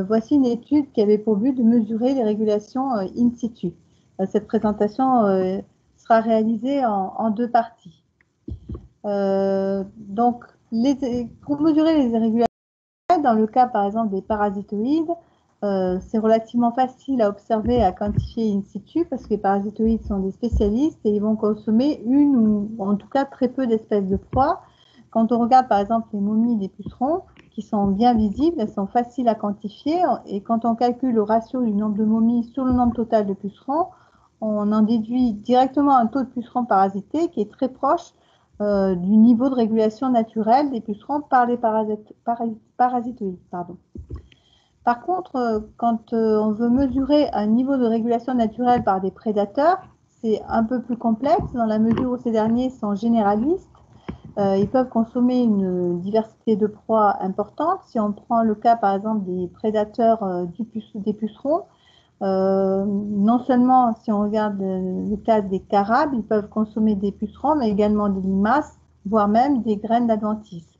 Voici une étude qui avait pour but de mesurer les régulations in situ. Cette présentation sera réalisée en deux parties. Donc, pour mesurer les régulations, dans le cas par exemple des parasitoïdes, c'est relativement facile à observer et à quantifier in situ parce que les parasitoïdes sont des spécialistes et ils vont consommer une ou en tout cas très peu d'espèces de proies. Quand on regarde par exemple les momies des pucerons, qui sont bien visibles, elles sont faciles à quantifier et quand on calcule le ratio du nombre de momies sur le nombre total de pucerons, on en déduit directement un taux de pucerons parasités qui est très proche du niveau de régulation naturelle des pucerons par les parasitoïdes. Par contre, quand on veut mesurer un niveau de régulation naturelle par des prédateurs, c'est un peu plus complexe dans la mesure où ces derniers sont généralistes. Ils peuvent consommer une diversité de proies importante. Si on prend le cas, par exemple, des prédateurs des pucerons, non seulement si on regarde le cas des carabes, ils peuvent consommer des pucerons, mais également des limaces, voire même des graines d'adventice.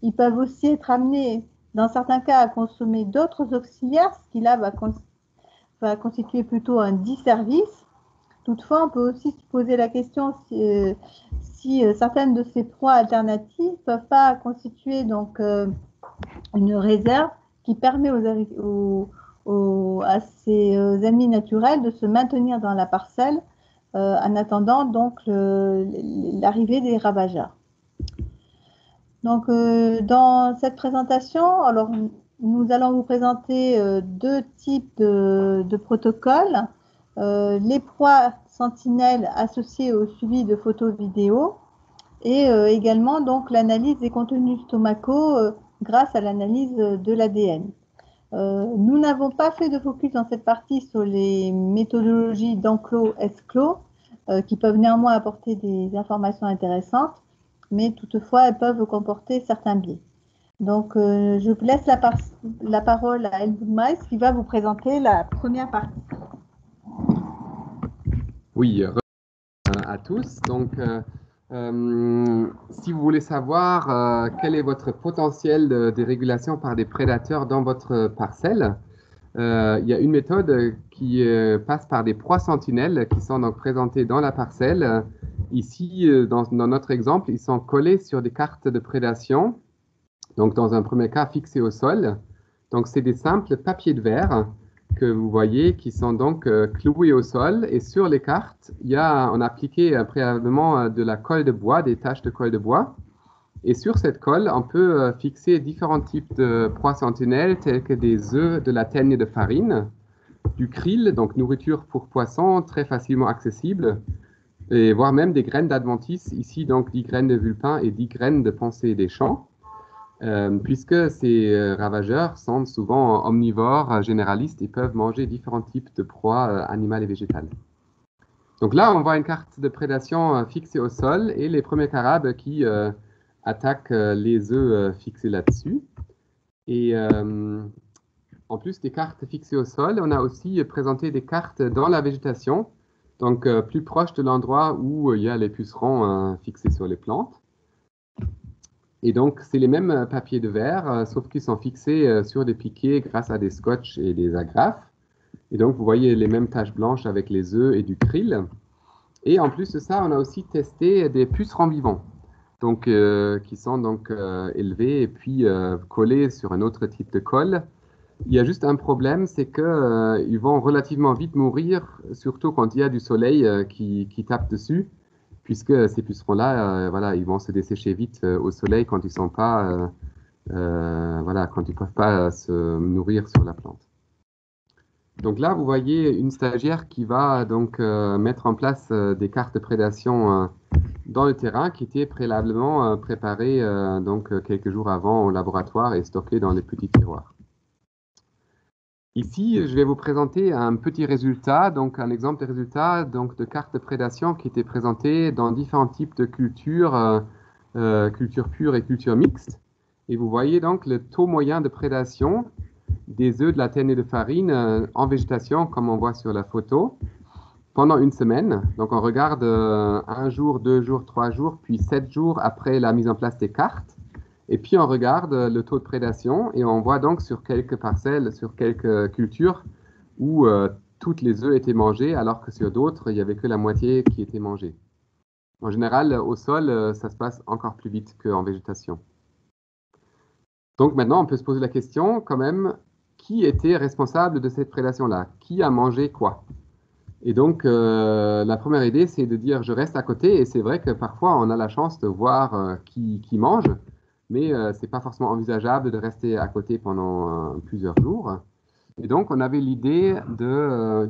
Ils peuvent aussi être amenés, dans certains cas, à consommer d'autres auxiliaires, ce qui là va constituer plutôt un disservice. Toutefois, on peut aussi se poser la question si certaines de ces proies alternatives ne peuvent pas constituer donc une réserve qui permet à ces ennemis naturels de se maintenir dans la parcelle en attendant donc l'arrivée des ravageurs. Donc, dans cette présentation, alors, nous allons vous présenter deux types de protocoles. Les proies sentinelles associées au suivi de photos vidéo et également donc l'analyse des contenus stomacaux grâce à l'analyse de l'ADN. Nous n'avons pas fait de focus dans cette partie sur les méthodologies d'enclos-esclos qui peuvent néanmoins apporter des informations intéressantes, mais toutefois elles peuvent comporter certains biais. Donc je laisse la parole à Helmut Mais qui va vous présenter la première partie. Oui, à tous. Donc, si vous voulez savoir quel est votre potentiel de dérégulation par des prédateurs dans votre parcelle, il y a une méthode qui passe par des proies sentinelles qui sont donc présentées dans la parcelle. Ici, dans notre exemple, ils sont collés sur des cartes de prédation. Donc, dans un premier cas, fixés au sol. Donc, c'est des simples papiers de verre que vous voyez qui sont donc cloués au sol. Et sur les cartes, on a appliqué préalablement de la colle de bois, des taches de colle de bois. Et sur cette colle, on peut fixer différents types de proies sentinelles, tels que des œufs, de la teigne de farine, du krill, donc nourriture pour poissons, très facilement accessible, et voire même des graines d'adventice, ici donc 10 graines de vulpin et 10 graines de pensée des champs. Puisque ces ravageurs sont souvent omnivores, généralistes, et peuvent manger différents types de proies animales et végétales. Donc là, on voit une carte de prédation fixée au sol et les premiers carabes qui attaquent les œufs fixés là-dessus. Et en plus des cartes fixées au sol, on a aussi présenté des cartes dans la végétation, donc plus proche de l'endroit où il y a les pucerons fixés sur les plantes. Et donc, c'est les mêmes papiers de verre, sauf qu'ils sont fixés sur des piquets grâce à des scotch et des agrafes. Et donc, vous voyez les mêmes taches blanches avec les œufs et du krill. Et en plus de ça, on a aussi testé des pucerons vivants, donc, qui sont donc élevés et puis collés sur un autre type de colle. Il y a juste un problème, c'est qu'ils vont relativement vite mourir, surtout quand il y a du soleil qui tape dessus, puisque ces pucerons-là, voilà, ils vont se dessécher vite au soleil quand ils sont pas, voilà, quand ils peuvent pas se nourrir sur la plante. Donc là, vous voyez une stagiaire qui va donc mettre en place des cartes de prédation dans le terrain qui étaient préalablement préparées donc quelques jours avant au laboratoire et stockées dans les petits tiroirs. Ici, je vais vous présenter un petit résultat, donc un exemple de résultat donc, de cartes de prédation qui étaient présentées dans différents types de cultures, culture pure et culture mixte. Et vous voyez donc le taux moyen de prédation des œufs de la teigne de farine en végétation, comme on voit sur la photo, pendant une semaine. Donc on regarde 1 jour, 2 jours, 3 jours, puis 7 jours après la mise en place des cartes. Et puis on regarde le taux de prédation et on voit donc sur quelques parcelles, sur quelques cultures où toutes les œufs étaient mangés, alors que sur d'autres, il n'y avait que la moitié qui était mangée. En général, au sol, ça se passe encore plus vite qu'en végétation. Donc maintenant, on peut se poser la question quand même, qui était responsable de cette prédation-là? Qui a mangé quoi? Et donc, la première idée, c'est de dire je reste à côté. Et c'est vrai que parfois, on a la chance de voir qui mange, mais ce n'est pas forcément envisageable de rester à côté pendant plusieurs jours. Et donc, on avait l'idée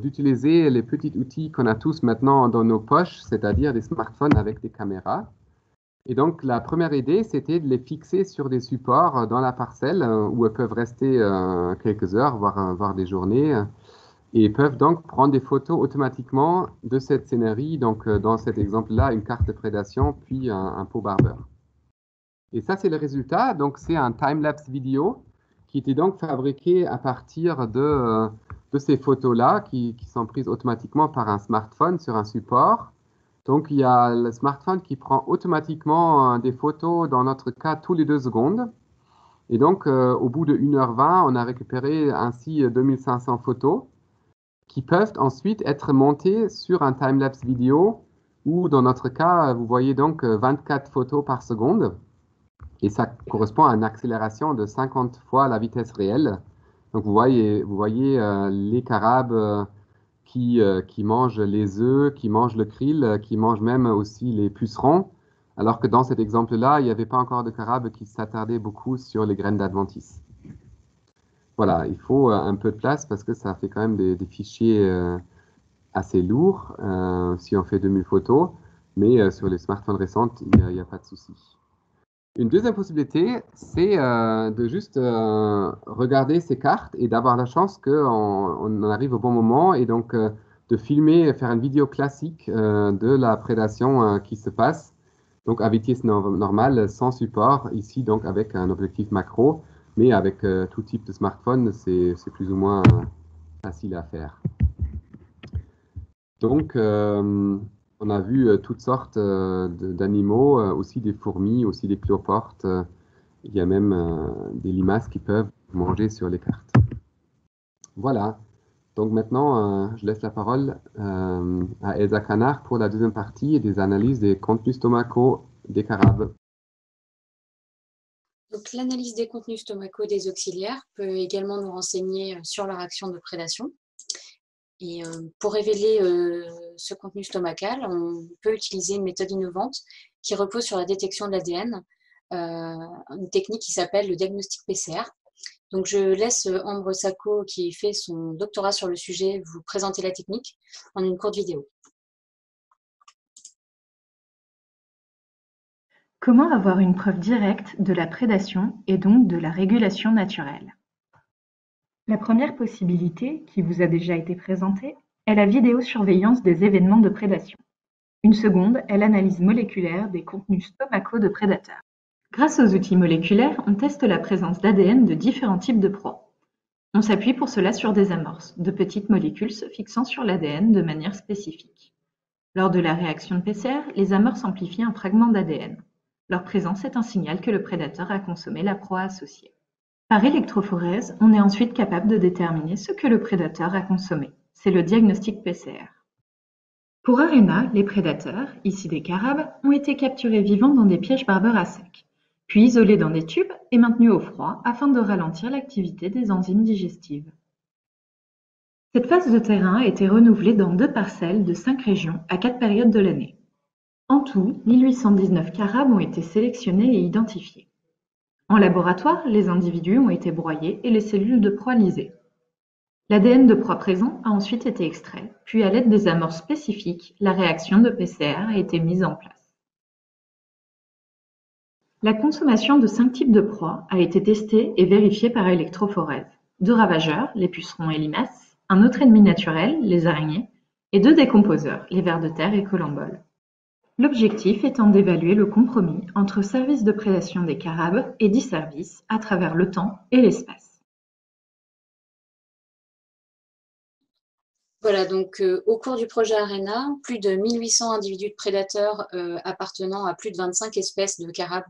d'utiliser les petits outils qu'on a tous maintenant dans nos poches, c'est-à-dire des smartphones avec des caméras. Et donc, la première idée, c'était de les fixer sur des supports dans la parcelle où elles peuvent rester quelques heures, voire des journées, et peuvent donc prendre des photos automatiquement de cette scénarii. Donc, dans cet exemple-là, une carte de prédation, puis un pot barbeur. Et ça, c'est le résultat. Donc, c'est un time-lapse vidéo qui était donc fabriqué à partir de ces photos-là qui sont prises automatiquement par un smartphone sur un support. Donc, il y a le smartphone qui prend automatiquement des photos, dans notre cas, tous les 2 secondes. Et donc, au bout de 1h20, on a récupéré ainsi 2500 photos qui peuvent ensuite être montées sur un time-lapse vidéo où, dans notre cas, vous voyez donc 24 photos par seconde. Et ça correspond à une accélération de 50 fois la vitesse réelle. Donc, vous voyez les carabes qui mangent les œufs, qui mangent le krill, qui mangent même aussi les pucerons, alors que dans cet exemple-là, il n'y avait pas encore de carabes qui s'attardaient beaucoup sur les graines d'adventice. Voilà, il faut un peu de place parce que ça fait quand même des fichiers assez lourds si on fait 2000 photos, mais sur les smartphones récents, il n'y a pas de souci. Une deuxième possibilité, c'est de juste regarder ces cartes et d'avoir la chance qu'on en arrive au bon moment et donc de filmer, faire une vidéo classique de la prédation qui se passe, donc à vitesse normale, sans support, ici donc avec un objectif macro, mais avec tout type de smartphone, c'est plus ou moins facile à faire. Donc, on a vu toutes sortes d'animaux, aussi des fourmis, aussi des cloportes. Il y a même des limaces qui peuvent manger sur les cartes. Voilà. Donc maintenant, je laisse la parole à Elsa Canard pour la deuxième partie et des analyses des contenus stomacaux des carabes. Donc, l'analyse des contenus stomacaux des auxiliaires peut également nous renseigner sur leur action de prédation. Et pour révéler ce contenu stomacal, on peut utiliser une méthode innovante qui repose sur la détection de l'ADN, une technique qui s'appelle le diagnostic PCR. Donc, je laisse Ambre Sacco, qui fait son doctorat sur le sujet, vous présenter la technique en une courte vidéo. Comment avoir une preuve directe de la prédation et donc de la régulation naturelle? La première possibilité, qui vous a déjà été présentée, est la vidéosurveillance des événements de prédation. Une seconde est l'analyse moléculaire des contenus stomacaux de prédateurs. Grâce aux outils moléculaires, on teste la présence d'ADN de différents types de proies. On s'appuie pour cela sur des amorces, de petites molécules se fixant sur l'ADN de manière spécifique. Lors de la réaction de PCR, les amorces amplifient un fragment d'ADN. Leur présence est un signal que le prédateur a consommé la proie associée. Par électrophorèse, on est ensuite capable de déterminer ce que le prédateur a consommé. C'est le diagnostic PCR. Pour ARENA, les prédateurs, ici des carabes, ont été capturés vivants dans des pièges barbeurs à sec, puis isolés dans des tubes et maintenus au froid afin de ralentir l'activité des enzymes digestives. Cette phase de terrain a été renouvelée dans 2 parcelles de 5 régions à 4 périodes de l'année. En tout, 1819 carabes ont été sélectionnés et identifiés. En laboratoire, les individus ont été broyés et les cellules de proie lysées. L'ADN de proie présent a ensuite été extrait, puis à l'aide des amorces spécifiques, la réaction de PCR a été mise en place. La consommation de 5 types de proies a été testée et vérifiée par électrophorèse. 2 ravageurs, les pucerons et limaces, un autre ennemi naturel, les araignées, et 2 décomposeurs, les vers de terre et colamboles. L'objectif étant d'évaluer le compromis entre services de prédation des carabes et disservice à travers le temps et l'espace. Voilà, donc au cours du projet ARENA, plus de 1800 individus de prédateurs appartenant à plus de 25 espèces de carabes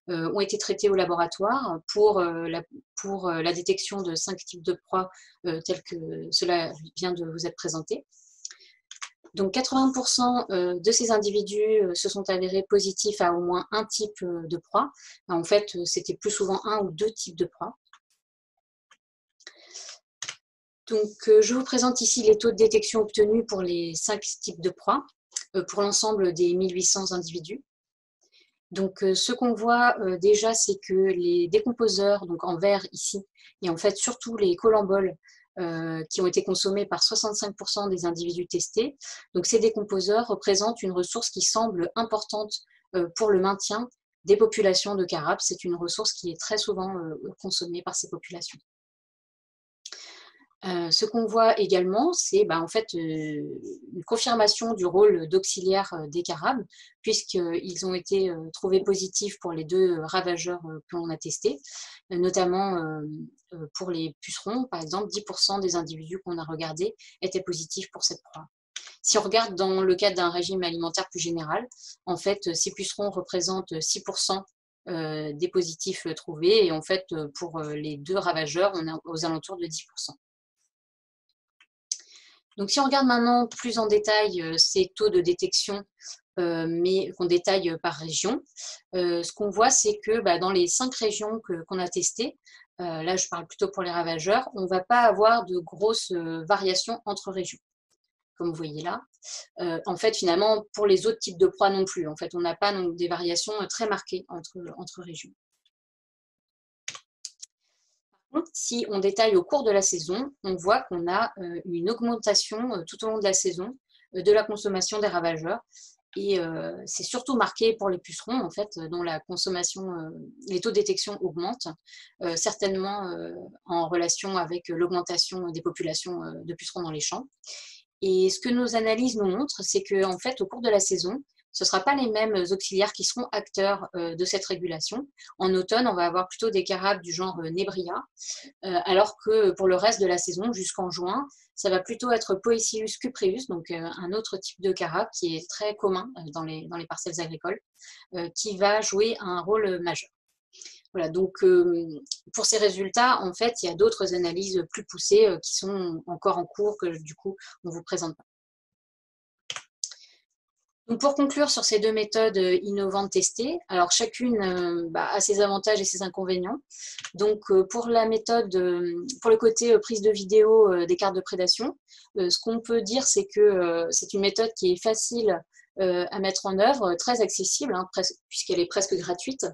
ont été traités au laboratoire pour la détection de 5 types de proies tels que cela vient de vous être présenté. Donc 80% de ces individus se sont avérés positifs à au moins un type de proie. En fait, c'était plus souvent un ou deux types de proies. Donc, je vous présente ici les taux de détection obtenus pour les 5 types de proies, pour l'ensemble des 1800 individus. Donc, ce qu'on voit déjà, c'est que les décomposeurs, donc en vert ici, et en fait surtout les cholamboles qui ont été consommés par 65% des individus testés. Donc, ces décomposeurs représentent une ressource qui semble importante pour le maintien des populations de carapes. C'est une ressource qui est très souvent consommée par ces populations. Ce qu'on voit également, c'est en fait une confirmation du rôle d'auxiliaire des carapes, puisqu'ils ont été trouvés positifs pour les 2 ravageurs que l'on a testés, notamment pour les pucerons, par exemple, 10% des individus qu'on a regardés étaient positifs pour cette proie. Si on regarde dans le cadre d'un régime alimentaire plus général, en fait, ces pucerons représentent 6% des positifs trouvés, et en fait, pour les 2 ravageurs, on est aux alentours de 10%. Donc, si on regarde maintenant plus en détail ces taux de détection, mais qu'on détaille par région, ce qu'on voit, c'est que dans les 5 régions qu'on a testées, là je parle plutôt pour les ravageurs, on ne va pas avoir de grosses variations entre régions, comme vous voyez là. En fait, finalement, pour les autres types de proies non plus. En fait, on n'a pas des variations très marquées entre régions. Si on détaille au cours de la saison, on voit qu'on a une augmentation tout au long de la saison de la consommation des ravageurs. Et c'est surtout marqué pour les pucerons, en fait, dont la consommation, les taux de détection augmentent, certainement en relation avec l'augmentation des populations de pucerons dans les champs. Et ce que nos analyses nous montrent, c'est qu'en fait, au cours de la saison, ce ne sera pas les mêmes auxiliaires qui seront acteurs de cette régulation. En automne, on va avoir plutôt des carapes du genre Nebria, alors que pour le reste de la saison, jusqu'en juin, ça va plutôt être Poecilus cupreus, donc un autre type de carape qui est très commun dans les parcelles agricoles, qui va jouer un rôle majeur. Voilà, donc pour ces résultats, en fait, il y a d'autres analyses plus poussées qui sont encore en cours, que du coup, on ne vous présente pas. Donc pour conclure sur ces 2 méthodes innovantes testées, alors chacune a ses avantages et ses inconvénients. Donc pour la méthode, pour le côté prise de vidéo des cartes de prédation, ce qu'on peut dire, c'est que c'est une méthode qui est facile à mettre en œuvre, très accessible, hein, puisqu'elle est presque gratuite.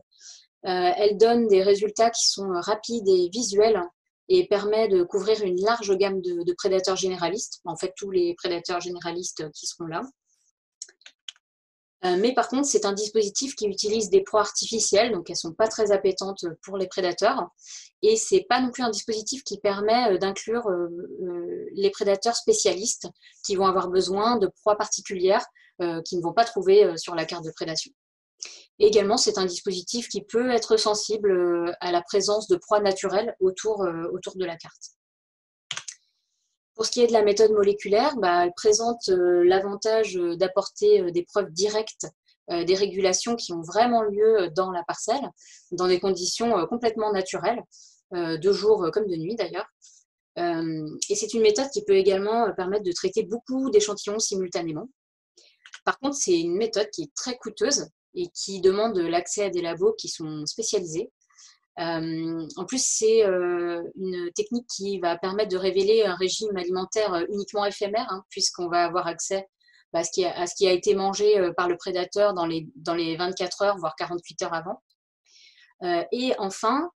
Elle donne des résultats qui sont rapides et visuels et permet de couvrir une large gamme de prédateurs généralistes, en fait tous les prédateurs généralistes qui seront là. Mais par contre, c'est un dispositif qui utilise des proies artificielles, donc elles ne sont pas très appétantes pour les prédateurs. Et ce n'est pas non plus un dispositif qui permet d'inclure les prédateurs spécialistes qui vont avoir besoin de proies particulières qu'ils ne vont pas trouver sur la carte de prédation. Et également, c'est un dispositif qui peut être sensible à la présence de proies naturelles autour de la carte. Pour ce qui est de la méthode moléculaire, elle présente l'avantage d'apporter des preuves directes des régulations qui ont vraiment lieu dans la parcelle, dans des conditions complètement naturelles, de jour comme de nuit d'ailleurs. Et c'est une méthode qui peut également permettre de traiter beaucoup d'échantillons simultanément. Par contre, c'est une méthode qui est très coûteuse et qui demande l'accès à des labos qui sont spécialisés. En plus, c'est une technique qui va permettre de révéler un régime alimentaire uniquement éphémère, hein, puisqu'on va avoir accès à ce qui a été mangé par le prédateur dans les 24 heures, voire 48 heures avant. Et enfin,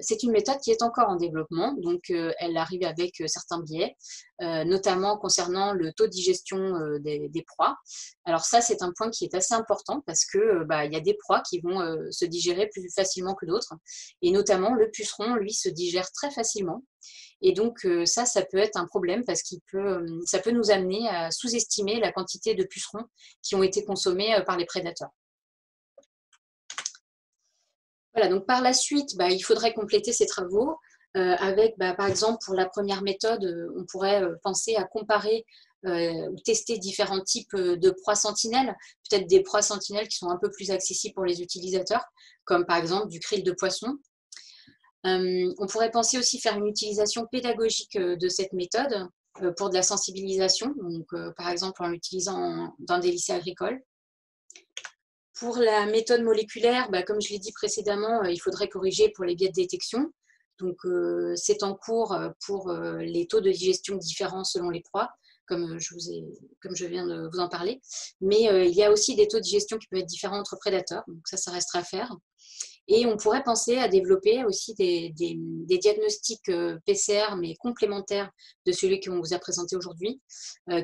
c'est une méthode qui est encore en développement, donc elle arrive avec certains biais, notamment concernant le taux de digestion des proies. Alors ça, c'est un point qui est assez important parce que il y a des proies qui vont se digérer plus facilement que d'autres, et notamment le puceron, lui, se digère très facilement. Et donc ça peut être un problème parce ça peut nous amener à sous-estimer la quantité de pucerons qui ont été consommés par les prédateurs. Voilà, donc par la suite, il faudrait compléter ces travaux avec, par exemple, pour la première méthode, on pourrait penser à comparer ou tester différents types de proies sentinelles, peut-être des proies sentinelles qui sont un peu plus accessibles pour les utilisateurs, comme par exemple du krill de poisson. On pourrait penser aussi faire une utilisation pédagogique de cette méthode pour de la sensibilisation, donc, par exemple en l'utilisant dans des lycées agricoles. Pour la méthode moléculaire, comme je l'ai dit précédemment, il faudrait corriger pour les biais de détection. Donc, c'est en cours pour les taux de digestion différents selon les proies, comme je viens de vous en parler. Mais il y a aussi des taux de digestion qui peuvent être différents entre prédateurs, donc ça restera à faire. Et on pourrait penser à développer aussi des diagnostics PCR, mais complémentaires de celui qu'on vous a présenté aujourd'hui,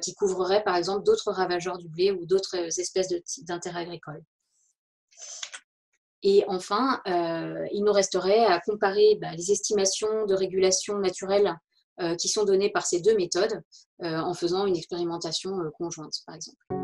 qui couvreraient par exemple d'autres ravageurs du blé ou d'autres espèces d'intérêt agricole. Et enfin, il nous resterait à comparer les estimations de régulation naturelle qui sont données par ces deux méthodes en faisant une expérimentation conjointe, par exemple.